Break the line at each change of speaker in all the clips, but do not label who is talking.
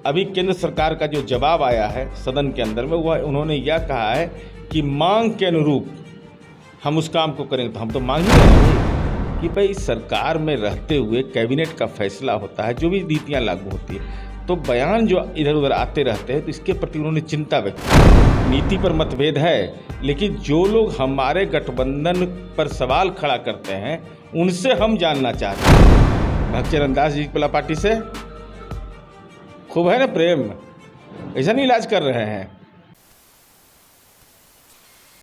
अभी केंद्र सरकार का जो जवाब आया है सदन के अंदर में, वह उन्होंने यह कहा है कि मांग के अनुरूप हम उस काम को करेंगे। तो हम तो मांग ही रहे हैं कि भाई सरकार में रहते हुए कैबिनेट का फैसला होता है, जो भी नीतियाँ लागू होती है, तो बयान जो इधर उधर आते रहते हैं तो इसके प्रति उन्होंने चिंता व्यक्त की। नीति पर मतभेद है, लेकिन जो लोग हमारे गठबंधन पर सवाल खड़ा करते हैं उनसे हम जानना चाहते हैं। भगचरण दास जी पला पार्टी से खूब है ना प्रेम, ऐसा नहीं इलाज कर रहे हैं।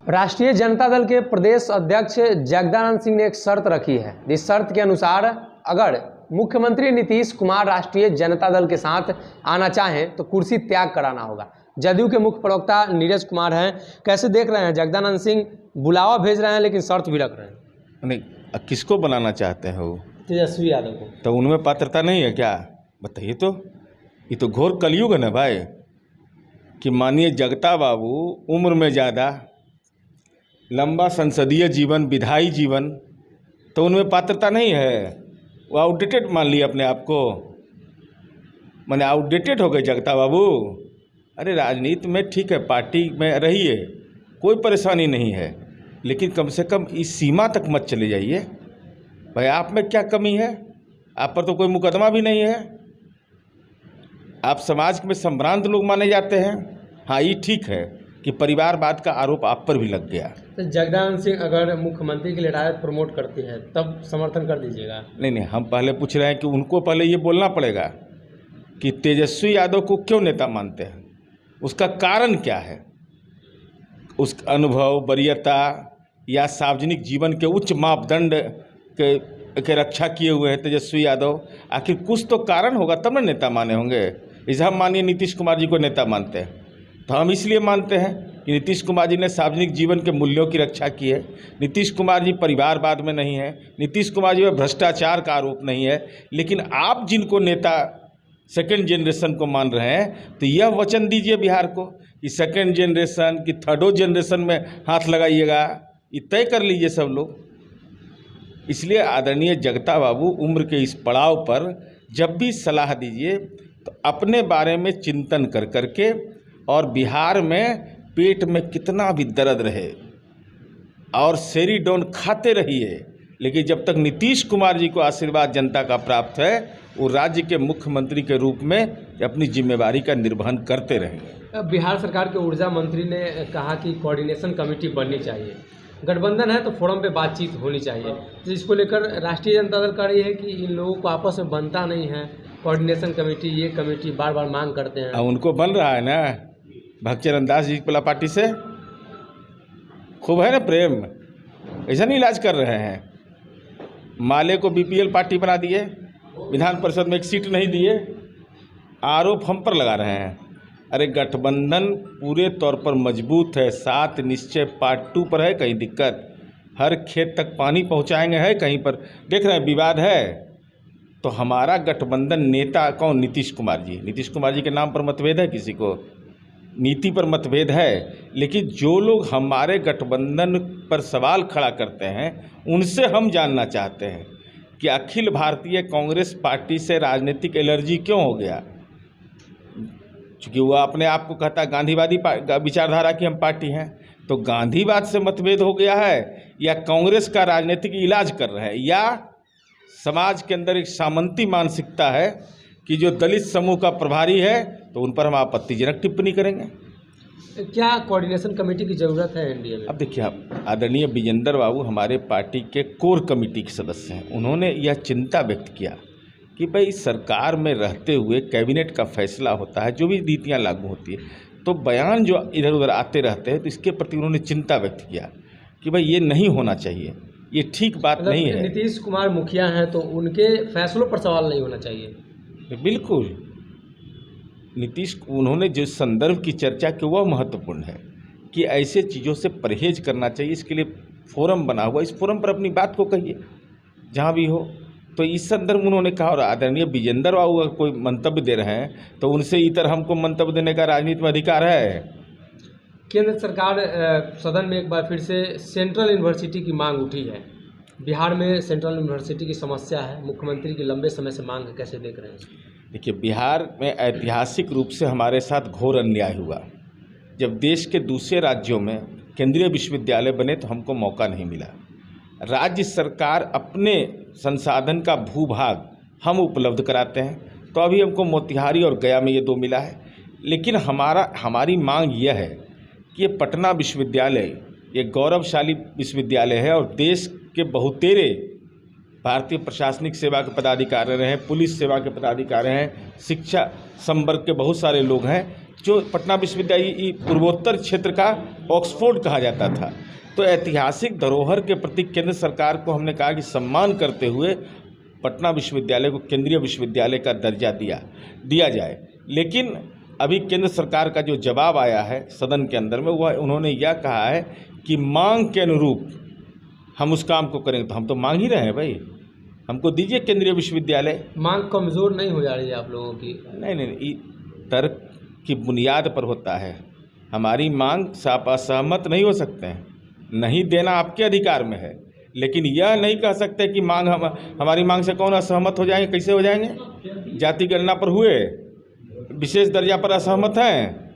राष्ट्रीय जनता दल के प्रदेश अध्यक्ष जगदानंद सिंह ने एक शर्त रखी है। इस शर्त के अनुसार अगर मुख्यमंत्री नीतीश कुमार राष्ट्रीय जनता दल के साथ आना चाहें तो कुर्सी त्याग कराना होगा। जदयू के मुख्य प्रवक्ता नीरज कुमार हैं, कैसे देख रहे हैं? जगदानंद सिंह बुलावा भेज रहे हैं लेकिन शर्त भी रख रहे हैं।
नहीं, किसको बनाना चाहते हैं वो?
तेजस्वी यादव को।
तो उनमें पात्रता नहीं है क्या? बताइए तो। ये तो घोर कलयुग है ना भाई, कि माननीय जगता बाबू उम्र में ज़्यादा, लंबा संसदीय जीवन, विधायी जीवन, तो उनमें पात्रता नहीं है। वो आउटडेटेड मान लिया अपने आप को, माने आउटडेटेड हो गए जगता बाबू। अरे राजनीति में ठीक है, पार्टी में रहिए, कोई परेशानी नहीं है, लेकिन कम से कम इस सीमा तक मत चले जाइए। भाई आप में क्या कमी है? आप पर तो कोई मुकदमा भी नहीं है, आप समाज में संभ्रांत लोग माने जाते हैं। हाँ, ये ठीक है कि परिवारवाद का आरोप आप पर भी लग गया।
तो जगदानंद सिंह अगर मुख्यमंत्री की लड़ाई प्रमोट करती है तब समर्थन कर दीजिएगा?
नहीं, हम पहले पूछ रहे हैं कि उनको पहले ये बोलना पड़ेगा कि तेजस्वी यादव को क्यों नेता मानते हैं, उसका कारण क्या है। उस अनुभव, वरीयता या सार्वजनिक जीवन के उच्च मापदंड के रक्षा किए हुए हैं तेजस्वी यादव। आखिर कुछ तो कारण होगा, तब ना नेता माने होंगे। इसे हम मानिए नीतीश कुमार जी को नेता मानते हैं, तो हम इसलिए मानते हैं कि नीतीश कुमार जी ने सार्वजनिक जीवन के मूल्यों की रक्षा की है। नीतीश कुमार जी परिवारवाद में नहीं है, नीतीश कुमार जी में भ्रष्टाचार का आरोप नहीं है। लेकिन आप जिनको नेता सेकेंड जनरेशन को मान रहे हैं, तो यह वचन दीजिए बिहार को कि सेकेंड जनरेशन की थर्डो जनरेशन में हाथ लगाइएगा, ये तय कर लीजिए सब लोग। इसलिए आदरणीय जगता बाबू उम्र के इस पड़ाव पर जब भी सलाह दीजिए तो अपने बारे में चिंतन कर करके, और बिहार में पेट में कितना भी दर्द रहे और सेरीडोन खाते रहिए, लेकिन जब तक नीतीश कुमार जी को आशीर्वाद जनता का प्राप्त है, वो राज्य के मुख्यमंत्री के रूप में अपनी जिम्मेवारी का निर्वहन करते रहेंगे।
बिहार सरकार के ऊर्जा मंत्री ने कहा कि कोऑर्डिनेशन कमेटी बननी चाहिए। गठबंधन है तो फोरम पे बातचीत होनी चाहिए। तो इसको लेकर राष्ट्रीय जनता दल कह रही है कि इन लोगों को आपस में बनता नहीं है, कोऑर्डिनेशन कमेटी, ये कमेटी बार बार मांग करते हैं।
उनको बन रहा है ना, भगचरण दास जी पला पार्टी से खूब है ना प्रेम, ऐसा नहीं इलाज कर रहे हैं। माले को बीपीएल पार्टी बना दिए, विधान परिषद में एक सीट नहीं दिए, आरोप हम पर लगा रहे हैं। अरे गठबंधन पूरे तौर पर मजबूत है, 7 निश्चय पार्ट 2 पर है कहीं दिक्कत, हर खेत तक पानी पहुंचाएंगे है कहीं पर देख रहे हैं विवाद है। तो हमारा गठबंधन नेता कौन? नीतीश कुमार जी। नीतीश कुमार जी के नाम पर मतभेद है, किसी को नीति पर मतभेद है, लेकिन जो लोग हमारे गठबंधन पर सवाल खड़ा करते हैं उनसे हम जानना चाहते हैं कि अखिल भारतीय कांग्रेस पार्टी से राजनीतिक एलर्जी क्यों हो गया। चूँकि वह अपने आप को कहता है गांधीवादी विचारधारा की हम पार्टी हैं, तो गांधीवाद से मतभेद हो गया है, या कांग्रेस का राजनीतिक इलाज कर रहे हैं, या समाज के अंदर एक सामंती मानसिकता है कि जो दलित समूह का प्रभारी है तो उन पर हम आपत्तिजनक टिप्पणी करेंगे।
क्या कोऑर्डिनेशन कमेटी की ज़रूरत है एनडीए में?
अब देखिए, आप आदरणीय विजेंद्र बाबू हमारे पार्टी के कोर कमेटी के सदस्य हैं, उन्होंने यह चिंता व्यक्त किया कि भाई सरकार में रहते हुए कैबिनेट का फैसला होता है, जो भी नीतियाँ लागू होती है, तो बयान जो इधर उधर आते रहते हैं तो इसके प्रति उन्होंने चिंता व्यक्त किया कि भाई ये नहीं होना चाहिए, ये ठीक बात नहीं है।
नीतीश कुमार मुखिया हैं तो उनके फैसलों पर सवाल नहीं होना चाहिए।
बिल्कुल, उन्होंने जिस संदर्भ की चर्चा की वह महत्वपूर्ण है कि ऐसे चीज़ों से परहेज करना चाहिए। इसके लिए फोरम बना हुआ, इस फोरम पर अपनी बात को कहिए जहाँ भी हो। तो इस संदर्भ में उन्होंने कहा, और आदरणीय विजेंद्र बाबू अगर कोई मंतव्य दे रहे हैं तो उनसे इतर हमको मंतव्य देने का राजनीति में अधिकार है।
केंद्र सरकार सदन में एक बार फिर से सेंट्रल यूनिवर्सिटी की मांग उठी है। बिहार में सेंट्रल यूनिवर्सिटी की समस्या है, मुख्यमंत्री की लंबे समय से मांग है, कैसे देख रहे हैं?
देखिए, बिहार में ऐतिहासिक रूप से हमारे साथ घोर अन्याय हुआ। जब देश के दूसरे राज्यों में केंद्रीय विश्वविद्यालय बने तो हमको मौका नहीं मिला। राज्य सरकार अपने संसाधन का भूभाग हम उपलब्ध कराते हैं, तो अभी हमको मोतिहारी और गया में ये 2 मिला है। लेकिन हमारी मांग यह है कि ये पटना विश्वविद्यालय ये गौरवशाली विश्वविद्यालय है और देश के बहुतेरे भारतीय प्रशासनिक सेवा के पदाधिकारी हैं, पुलिस सेवा के पदाधिकारी हैं, शिक्षा संवर्ग के बहुत सारे लोग हैं, जो पटना विश्वविद्यालय पूर्वोत्तर क्षेत्र का ऑक्सफोर्ड कहा जाता था। तो ऐतिहासिक धरोहर के प्रति केंद्र सरकार को हमने कहा कि सम्मान करते हुए पटना विश्वविद्यालय को केंद्रीय विश्वविद्यालय का दर्जा दिया जाए। लेकिन अभी केंद्र सरकार का जो जवाब आया है सदन के अंदर में, वह उन्होंने यह कहा है कि मांग के अनुरूप हम उस काम को करेंगे। तो हम तो मांग ही रहे हैं भाई, हमको दीजिए केंद्रीय विश्वविद्यालय।
मांग कमज़ोर नहीं हो जा रही है आप लोगों की?
नहीं, तर्क की बुनियाद पर होता है। हमारी मांग से आप असहमत नहीं हो सकते हैं, नहीं देना आपके अधिकार में है, लेकिन यह नहीं कह सकते कि हमारी मांग से कौन असहमत हो जाएंगे, कैसे हो जाएंगे। जाति गणना पर हुए, विशेष दर्जा पर असहमत हैं,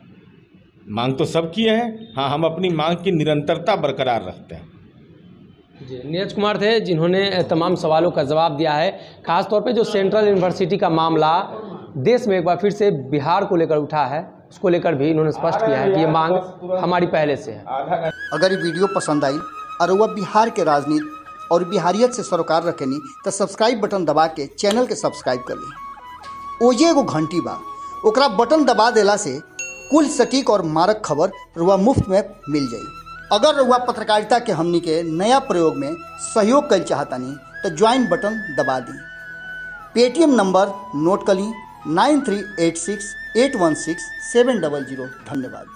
मांग तो सब किए हैं। हाँ, हम अपनी मांग की निरंतरता बरकरार रखते हैं।
जी, नीरज कुमार थे जिन्होंने तमाम सवालों का जवाब दिया है। खासतौर पे जो सेंट्रल यूनिवर्सिटी का मामला देश में एक बार फिर से बिहार को लेकर उठा है, उसको लेकर भी इन्होंने स्पष्ट किया है कि ये मांग हमारी पहले से है।
अगर ये वीडियो पसंद आई और वह बिहार के राजनीति और बिहारियत से सरोकार रखेनी तो सब्सक्राइब बटन दबा के चैनल के सब्सक्राइब कर ली। ओजे एगो घंटी बा, ओकरा बटन दबा देला से कुल सटीक और मारक खबर रुआ मुफ्त में मिल जाई। अगर रुआ पत्रकारिता के हमनी के नया प्रयोग में सहयोग कर चाहतानी तो ज्वाइन बटन दबा दी। पेटीएम नंबर नोट कर ली 9386816700। धन्यवाद।